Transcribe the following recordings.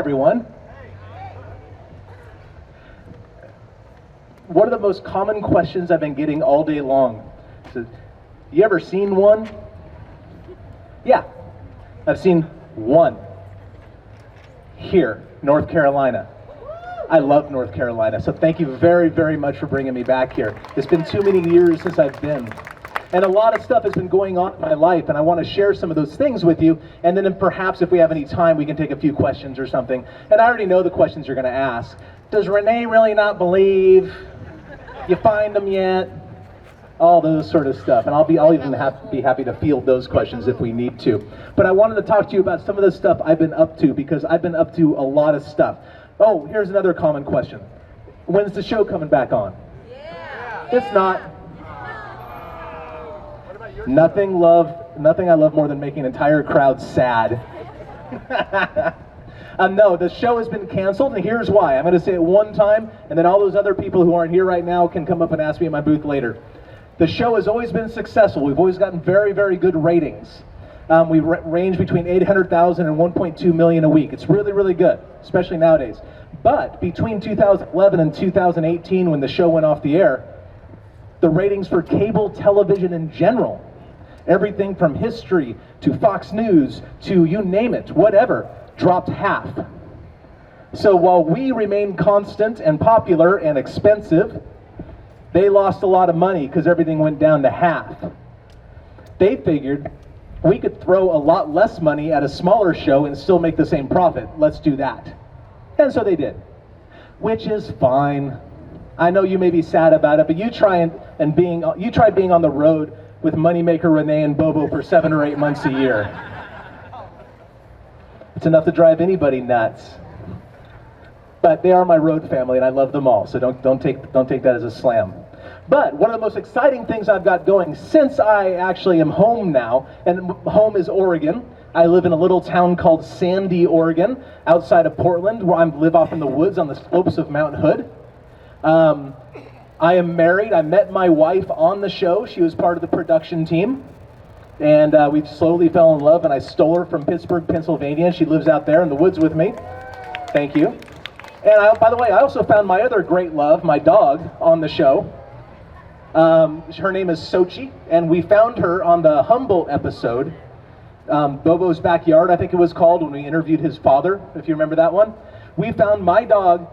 everyone. One of the most common questions I've been getting all day long is, you ever seen one? Yeah, I've seen one here, North Carolina. I love North Carolina, so thank you very, very much for bringing me back here. It's been too many years since I've been. And a lot of stuff has been going on in my life, and I want to share some of those things with you, and then perhaps if we have any time, we can take a few questions or something. And I already know the questions you're going to ask. Does Renee really not believe? You find them yet? All those sort of stuff. And I'll even be happy to field those questions if we need to. But I wanted to talk to you about some of the stuff I've been up to, because I've been up to a lot of stuff. Oh, here's another common question. When's the show coming back on? Yeah. It's not. Nothing I love more than making an entire crowd sad. No, the show has been canceled, and here's why. I'm going to say it one time, and then all those other people who aren't here right now can come up and ask me at my booth later. The show has always been successful. We've always gotten very, very good ratings. We range between 800,000 and 1.2 million a week. It's really, really good, especially nowadays. But between 2011 and 2018, when the show went off the air, the ratings for cable television in general, everything from history to Fox News to you name it, whatever, dropped half. So while we remained constant and popular and expensive, they lost a lot of money because everything went down to half. They figured we could throw a lot less money at a smaller show and still make the same profit. Let's do that. And so they did, which is fine. I know you may be sad about it, but you try being on the road with Moneymaker Renee and Bobo for 7 or 8 months a year. It's enough to drive anybody nuts. But they are my road family, and I love them all. So don't take that as a slam. But one of the most exciting things I've got going, since I actually am home now, and home is Oregon. I live in a little town called Sandy, Oregon, outside of Portland, where I live off in the woods on the slopes of Mount Hood. I am married. I met my wife on the show. She was part of the production team. And we slowly fell in love, and I stole her from Pittsburgh, Pennsylvania. She lives out there in the woods with me. Thank you. And by the way, I also found my other great love, my dog, on the show. Her name is Sochi, and we found her on the Humboldt episode, Bobo's Backyard, I think it was called, when we interviewed his father, if you remember that one. We found my dog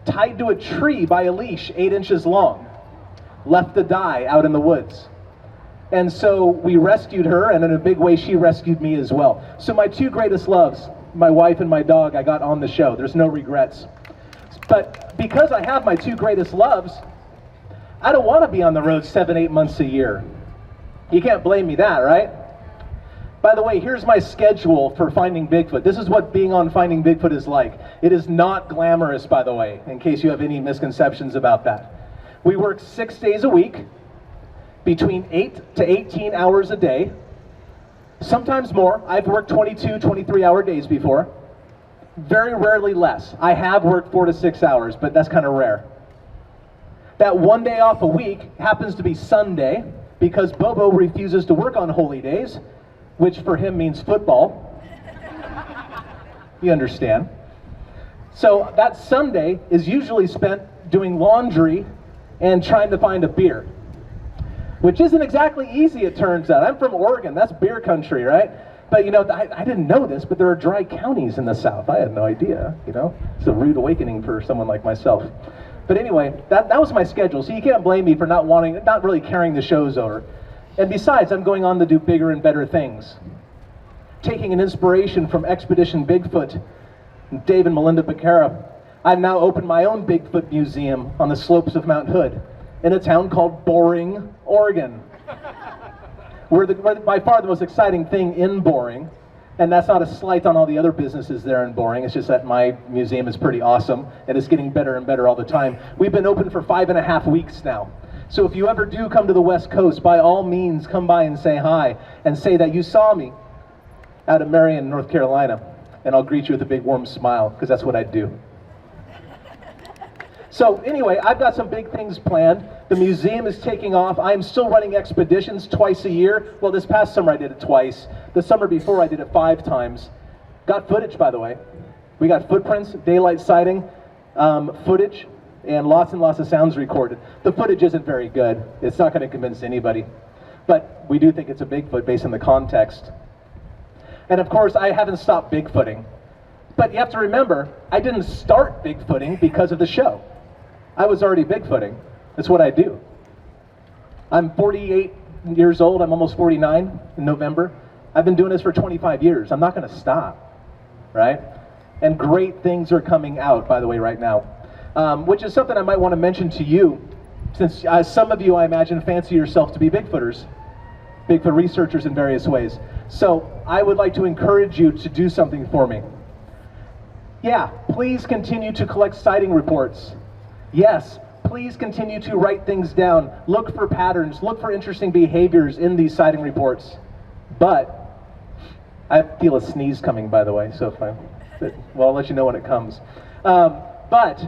tied to a tree by a leash 8 inches long, left to die out in the woods. And so we rescued her, and in a big way she rescued me as well. So my two greatest loves, my wife and my dog, I got on the show. There's no regrets. But because I have my two greatest loves, I don't want to be on the road 7, 8 months a year. You can't blame me that, right? By the way, here's my schedule for Finding Bigfoot. This is what being on Finding Bigfoot is like. It is not glamorous, by the way, in case you have any misconceptions about that. We work 6 days a week, between 8 to 18 hours a day, sometimes more. I've worked 22, 23-hour days before. Very rarely less. I have worked 4 to 6 hours, but that's kind of rare. That one day off a week happens to be Sunday, because Bobo refuses to work on holy days, which for him means football. You understand. So that Sunday is usually spent doing laundry and trying to find a beer, which isn't exactly easy, it turns out. I'm from Oregon, that's beer country, right? But you know, I didn't know this, but there are dry counties in the South. I had no idea, you know? It's a rude awakening for someone like myself. But anyway, that was my schedule, so you can't blame me for not really carrying the shows over. And besides, I'm going on to do bigger and better things. Taking an inspiration from Expedition Bigfoot, Dave and Melinda Becerra, I've now opened my own Bigfoot museum on the slopes of Mount Hood in a town called Boring, Oregon. We're by far the most exciting thing in Boring, and that's not a slight on all the other businesses there in Boring. It's just that my museum is pretty awesome, and it's getting better and better all the time. We've been open for 5.5 weeks now. So if you ever do come to the West Coast, by all means, come by and say hi, and say that you saw me out of Marion, North Carolina, and I'll greet you with a big warm smile, because that's what I do. So anyway, I've got some big things planned. The museum is taking off. I'm still running expeditions twice a year. Well, this past summer I did it twice. The summer before I did it 5 times. Got footage, by the way. We got footprints, daylight sighting, footage, and lots of sounds recorded. The footage isn't very good. It's not going to convince anybody. But we do think it's a Bigfoot based on the context. And of course, I haven't stopped Bigfooting. But you have to remember, I didn't start Bigfooting because of the show. I was already Bigfooting. That's what I do. I'm 48 years old. I'm almost 49 in November. I've been doing this for 25 years. I'm not going to stop, right? And great things are coming out, by the way, right now, which is something I might want to mention to you, since some of you, I imagine, fancy yourself to be Bigfooters, Bigfoot researchers in various ways. So I would like to encourage you to do something for me. Yeah, please continue to collect sighting reports. Yes, please continue to write things down. Look for patterns. Look for interesting behaviors in these sighting reports. But I feel a sneeze coming, by the way, so well, I'll let you know when it comes. But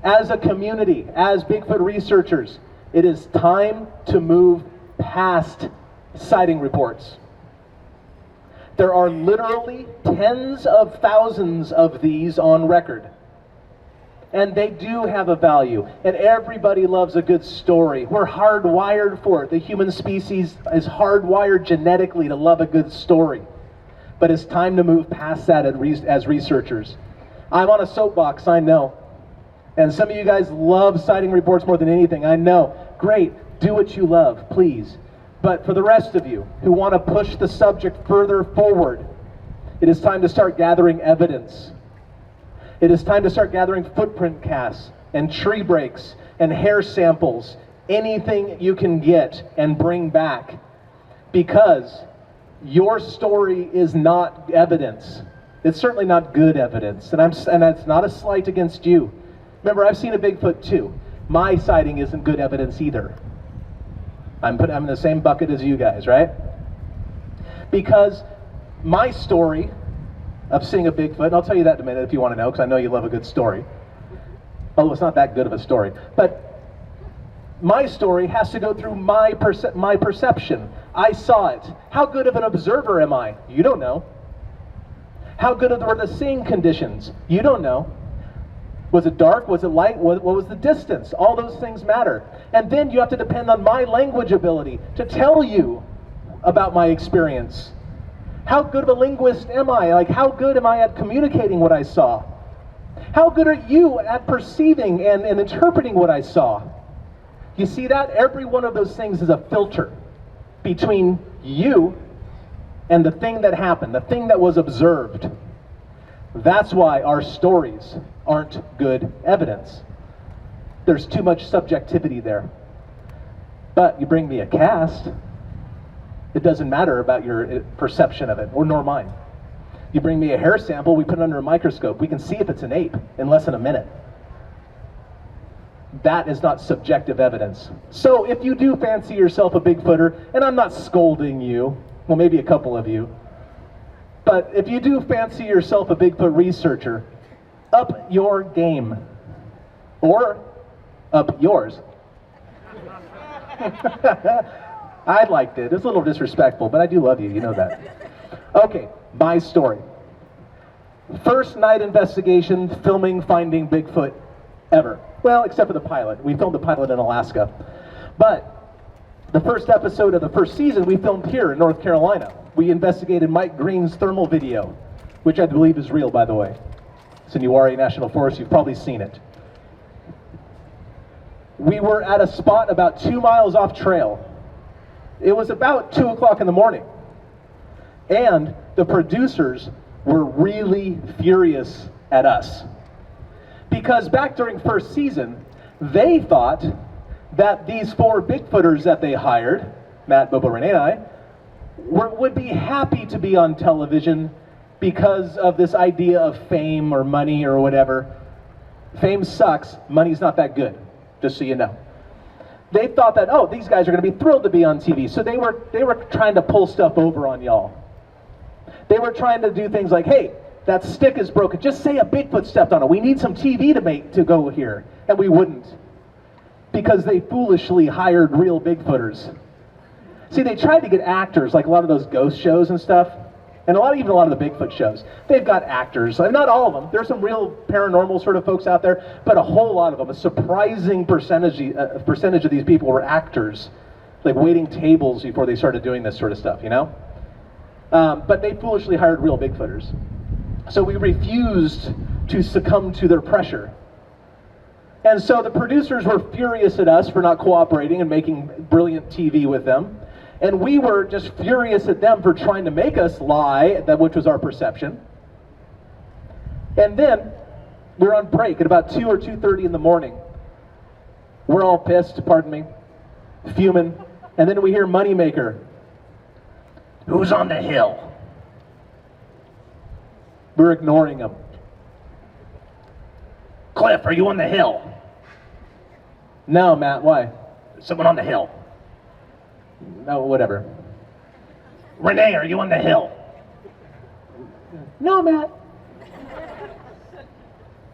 as a community, as Bigfoot researchers, it is time to move past sighting reports. There are literally tens of thousands of these on record. And they do have a value. And everybody loves a good story. We're hardwired for it. The human species is hardwired genetically to love a good story. But it's time to move past that as researchers. I'm on a soapbox, I know. And some of you guys love sighting reports more than anything, I know. Great, do what you love, please. But for the rest of you who want to push the subject further forward, it is time to start gathering evidence. It is time to start gathering footprint casts and tree breaks and hair samples, anything you can get and bring back, because your story is not evidence. It's certainly not good evidence, and that's not a slight against you. Remember, I've seen a Bigfoot too. My sighting isn't good evidence either. I'm in the same bucket as you guys, right? Because my story of seeing a Bigfoot, and I'll tell you that in a minute if you want to know, because I know you love a good story. Although it's not that good of a story. But my story has to go through my perception. I saw it. How good of an observer am I? You don't know. How good were the seeing conditions? You don't know. Was it dark? Was it light? What was the distance? All those things matter. And then you have to depend on my language ability to tell you about my experience. How good of a linguist am I? Like, how good am I at communicating what I saw? How good are you at perceiving and interpreting what I saw? You see that? Every one of those things is a filter between you and the thing that happened, the thing that was observed. That's why our stories aren't good evidence. There's too much subjectivity there. But you bring me a cast, it doesn't matter about your perception of it, or nor mine. You bring me a hair sample, we put it under a microscope. We can see if it's an ape in less than a minute. That is not subjective evidence. So if you do fancy yourself a Bigfooter, and I'm not scolding you, well, maybe a couple of you, but if you do fancy yourself a Bigfoot researcher, up your game. Or up yours. I liked it. It's a little disrespectful, but I do love you. You know that. Okay, my story. First night investigation, filming, finding Bigfoot ever. Well, except for the pilot. We filmed the pilot in Alaska. But the first episode of the first season we filmed here in North Carolina. We investigated Mike Green's thermal video, which I believe is real, by the way. It's in Uwharrie National Forest. You've probably seen it. We were at a spot about 2 miles off trail. It was about 2 o'clock in the morning. And the producers were really furious at us. Because back during first season, they thought that these 4 Bigfooters that they hired, Matt, Bobo, Renee, and I, would be happy to be on television because of this idea of fame or money or whatever. Fame sucks, money's not that good, just so you know. They thought that, oh, these guys are going to be thrilled to be on TV, so they were trying to pull stuff over on y'all. They were trying to do things like, hey, that stick is broken, just say a Bigfoot stepped on it, we need some TV to go here, and we wouldn't, because they foolishly hired real Bigfooters. See, they tried to get actors, like a lot of those ghost shows and stuff. And even a lot of the Bigfoot shows, they've got actors. Not all of them. There's some real paranormal sort of folks out there, but a whole lot of them, a surprising percentage of these people were actors, like waiting tables before they started doing this sort of stuff, you know? But they foolishly hired real Bigfooters. So we refused to succumb to their pressure. And so the producers were furious at us for not cooperating and making brilliant TV with them. And we were just furious at them for trying to make us lie, which was our perception. And then we're on break at about 2 or 2:30 in the morning. We're all pissed, pardon me, fuming. And then we hear Moneymaker. Who's on the hill? We're ignoring him. Cliff, are you on the hill? No, Matt, why? Someone on the hill. No, whatever. Renee, are you on the hill? No, Matt.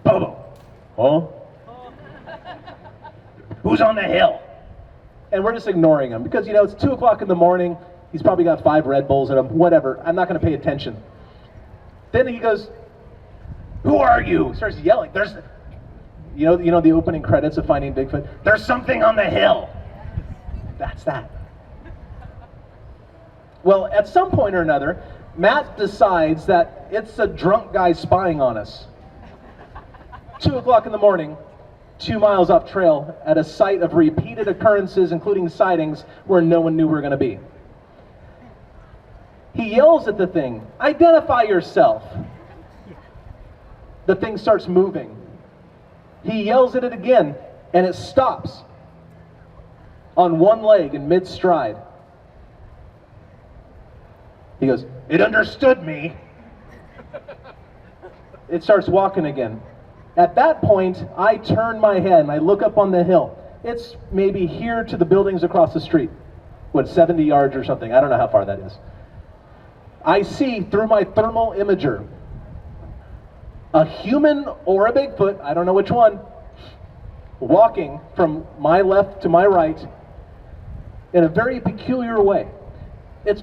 Bobo. Huh? Who's on the hill? And we're just ignoring him because, you know, it's 2 o'clock in the morning. He's probably got 5 Red Bulls in him. Whatever. I'm not going to pay attention. Then he goes, who are you? He starts yelling. There's, you know the opening credits of Finding Bigfoot? There's something on the hill. That's that. Well, at some point or another, Matt decides that it's a drunk guy spying on us. 2 o'clock in the morning, 2 miles off trail, at a site of repeated occurrences, including sightings, where no one knew we were going to be. He yells at the thing, identify yourself. The thing starts moving. He yells at it again, and it stops on one leg in mid-stride. He goes, it understood me. It starts walking again. At that point, I turn my head and I look up on the hill. It's maybe here to the buildings across the street. What, 70 yards or something? I don't know how far that is. I see through my thermal imager a human or a Bigfoot, I don't know which one, walking from my left to my right in a very peculiar way.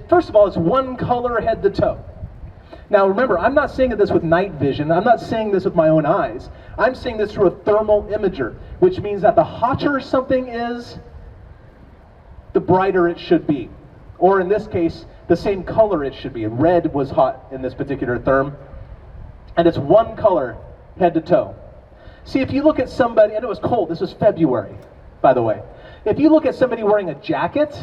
First of all, it's one color head to toe. Now remember, I'm not seeing this with night vision. I'm not seeing this with my own eyes. I'm seeing this through a thermal imager, which means that the hotter something is, the brighter it should be. Or in this case, the same color it should be. Red was hot in this particular therm. And it's one color head to toe. See, if you look at somebody, and it was cold, this was February, by the way. If you look at somebody wearing a jacket,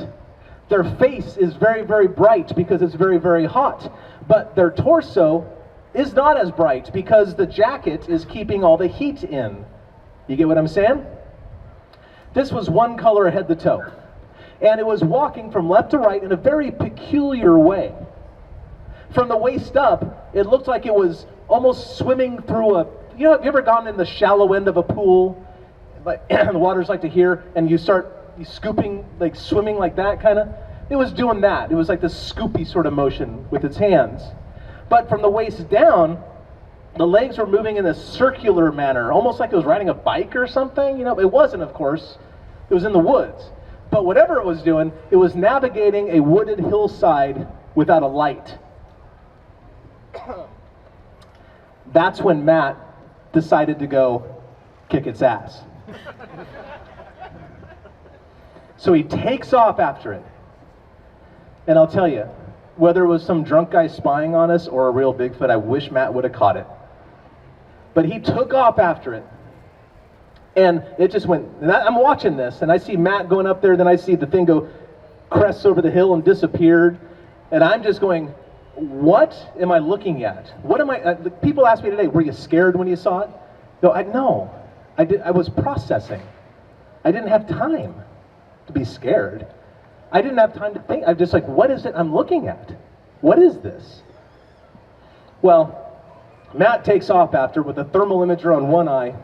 their face is very, very bright because it's very, very hot. But their torso is not as bright because the jacket is keeping all the heat in. You get what I'm saying? This was one color head to toe. And it was walking from left to right in a very peculiar way. From the waist up, it looked like it was almost swimming through have you ever gone in the shallow end of a pool? Like, the water's like to here, and you start scooping, like swimming like that kind of? It was doing that. It was like this scoopy sort of motion with its hands. But from the waist down, the legs were moving in a circular manner, almost like it was riding a bike or something. It wasn't, of course. It was in the woods. But whatever it was doing, it was navigating a wooded hillside without a light. That's when Matt decided to go kick its ass. So he takes off after it. And I'll tell you, whether it was some drunk guy spying on us or a real Bigfoot, I wish Matt would have caught it. But he took off after it. And it just went, and I'm watching this, and I see Matt going up there, then I see the thing go crests over the hill and disappeared. And I'm just going, what am I looking at? What am I, people ask me today, were you scared when you saw it? No, I was processing. I didn't have time to be scared. I didn't have time to think. I'm just like, what is it I'm looking at? What is this? Well, Matt takes off after with a thermal imager on one eye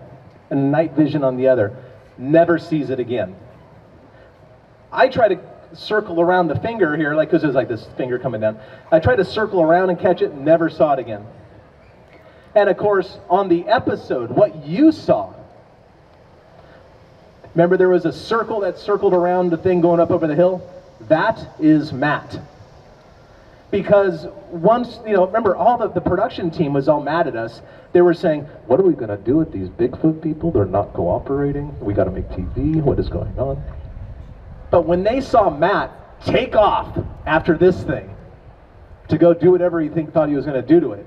and night vision on the other. Never sees it again. I try to circle around the finger here, like, because there's like this finger coming down. I tried to circle around and catch it, never saw it again. And of course, on the episode, what you saw, remember there was a circle that circled around the thing going up over the hill? That is Matt. Because once, remember, all the production team was all mad at us. They were saying, what are we going to do with these Bigfoot people? They're not cooperating. We got to make TV. What is going on? But when they saw Matt take off after this thing to go do whatever he thought he was going to do to it,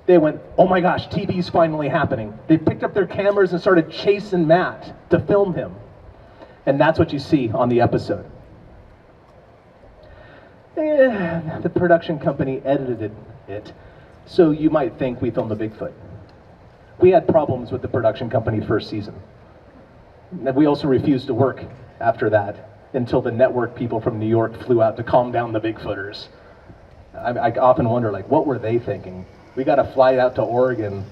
they went, oh my gosh, TV's finally happening. They picked up their cameras and started chasing Matt to film him. And that's what you see on the episode. The production company edited it, so you might think we filmed a Bigfoot. We had problems with the production company first season. And we also refused to work after that until the network people from New York flew out to calm down the Bigfooters. I often wonder, what were they thinking? We got to fly out to Oregon,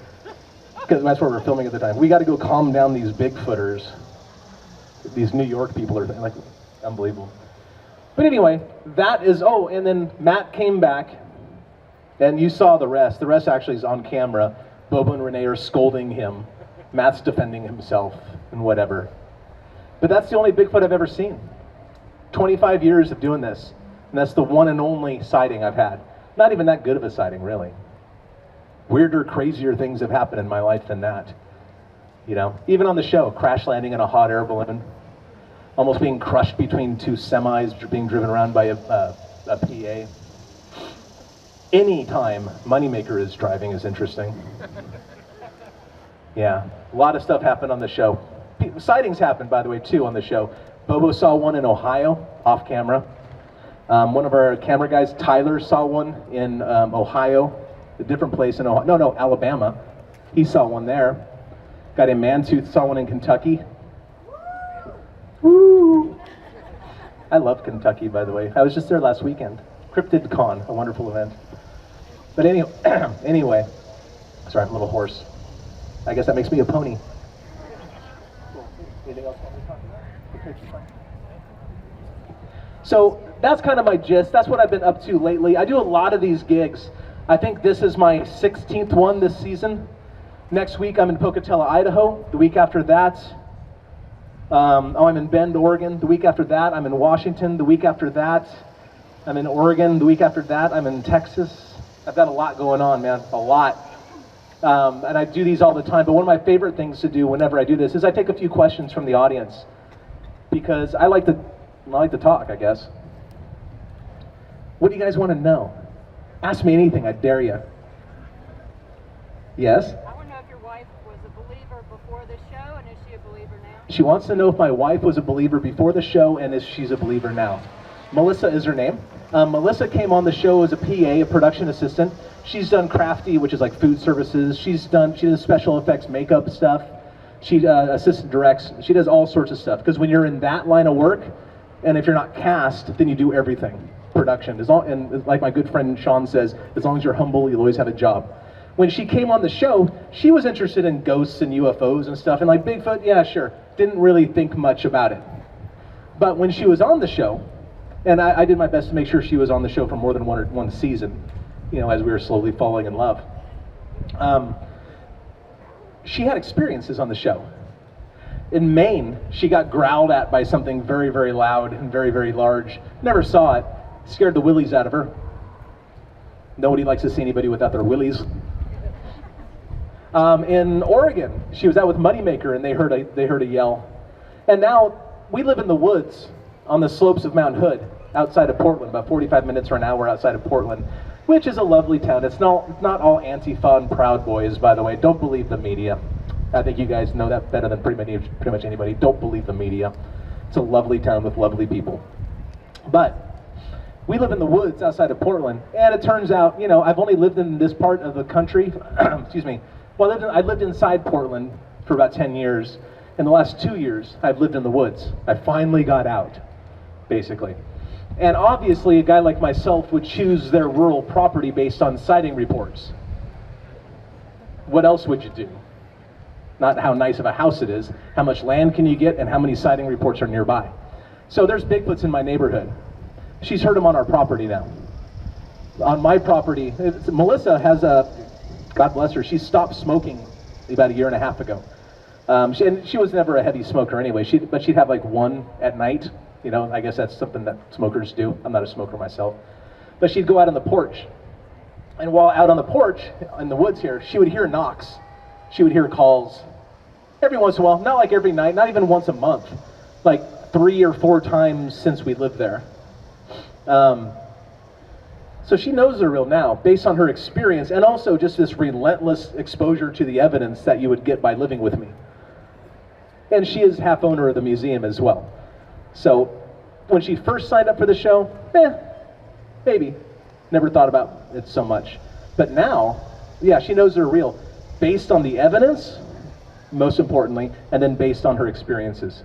because that's where we're filming at the time. We got to go calm down these Bigfooters. These New York people are unbelievable. But anyway, that is, and then Matt came back, and you saw the rest. The rest actually is on camera. Bobo and Renee are scolding him. Matt's defending himself and whatever. But that's the only Bigfoot I've ever seen. 25 years of doing this, and that's the one and only sighting I've had. Not even that good of a sighting, really. Weirder, crazier things have happened in my life than that. Even on the show, crash landing in a hot air balloon, almost being crushed between two semis being driven around by a PA. Any time Moneymaker is driving is interesting. Yeah, a lot of stuff happened on the show. Sightings happened, by the way, too, on the show. Bobo saw one in Ohio, off camera. One of our camera guys, Tyler, saw one in Ohio, a different place in Ohio. No, Alabama. He saw one there. Guy named Mantooth saw one in Kentucky. Woo! I love Kentucky, by the way. I was just there last weekend. Cryptid Con, a wonderful event. But anyway, sorry, I'm a little hoarse. I guess that makes me a pony. Anything else you want me to talk about? Okay, fine. So that's kind of my gist. That's what I've been up to lately. I do a lot of these gigs. I think this is my 16th one this season. Next week I'm in Pocatello, Idaho. The week after that, I'm in Bend, Oregon. The week after that, I'm in Washington. The week after that, I'm in Oregon. The week after that, I'm in Texas. I've got a lot going on, man, a lot. And I do these all the time, but one of my favorite things to do whenever I do this is I take a few questions from the audience, because I like to talk, I guess. What do you guys want to know? Ask me anything, I dare you. Yes? I want to know if your wife was a believer before the show, and is she a believer now? She wants to know if my wife was a believer before the show, and if she's a believer now. Melissa is her name. Melissa came on the show as a PA, a production assistant. She's done crafty, which is like food services. She does special effects makeup stuff. She assistant directs. She does all sorts of stuff, because when you're in that line of work, and if you're not cast, then you do everything. Production. And like my good friend Sean says, as long as you're humble, you'll always have a job. When she came on the show, she was interested in ghosts and UFOs and stuff, and like Bigfoot, yeah, sure. Didn't really think much about it. But when she was on the show, and I did my best to make sure she was on the show for more than one season, as we were slowly falling in love. She had experiences on the show. In Maine, she got growled at by something very, very loud and very, very large. Never saw it. Scared the willies out of her. Nobody likes to see anybody without their willies. In Oregon, she was out with Moneymaker, and they heard a yell. And now we live in the woods on the slopes of Mount Hood, outside of Portland, about 45 minutes or an hour outside of Portland, which is a lovely town. It's not all Antifa and Proud Boys, by the way. Don't believe the media. I think you guys know that better than pretty much anybody. Don't believe the media. It's a lovely town with lovely people. But we live in the woods outside of Portland, and it turns out, I've only lived in this part of the country, excuse me. Well, I lived inside Portland for about 10 years. In the last 2 years, I've lived in the woods. I finally got out, basically. And obviously, a guy like myself would choose their rural property based on sighting reports. What else would you do? Not how nice of a house it is, how much land can you get, and how many sighting reports are nearby. So there's Bigfoots in my neighborhood. She's heard them on our property now. On my property, Melissa has God bless her, she stopped smoking about 1.5 years ago. She was never a heavy smoker anyway, but she'd have like one at night. I guess that's something that smokers do. I'm not a smoker myself. But she'd go out on the porch. And while out on the porch, in the woods here, she would hear knocks. She would hear calls. Every once in a while, not like every night, not even once a month. Like 3 or 4 times since we lived there. So she knows they're real now, based on her experience, and also just this relentless exposure to the evidence that you would get by living with me. And she is half owner of the museum as well. So when she first signed up for the show, maybe. Never thought about it so much. But now, yeah, she knows they're real, based on the evidence, most importantly, and then based on her experiences.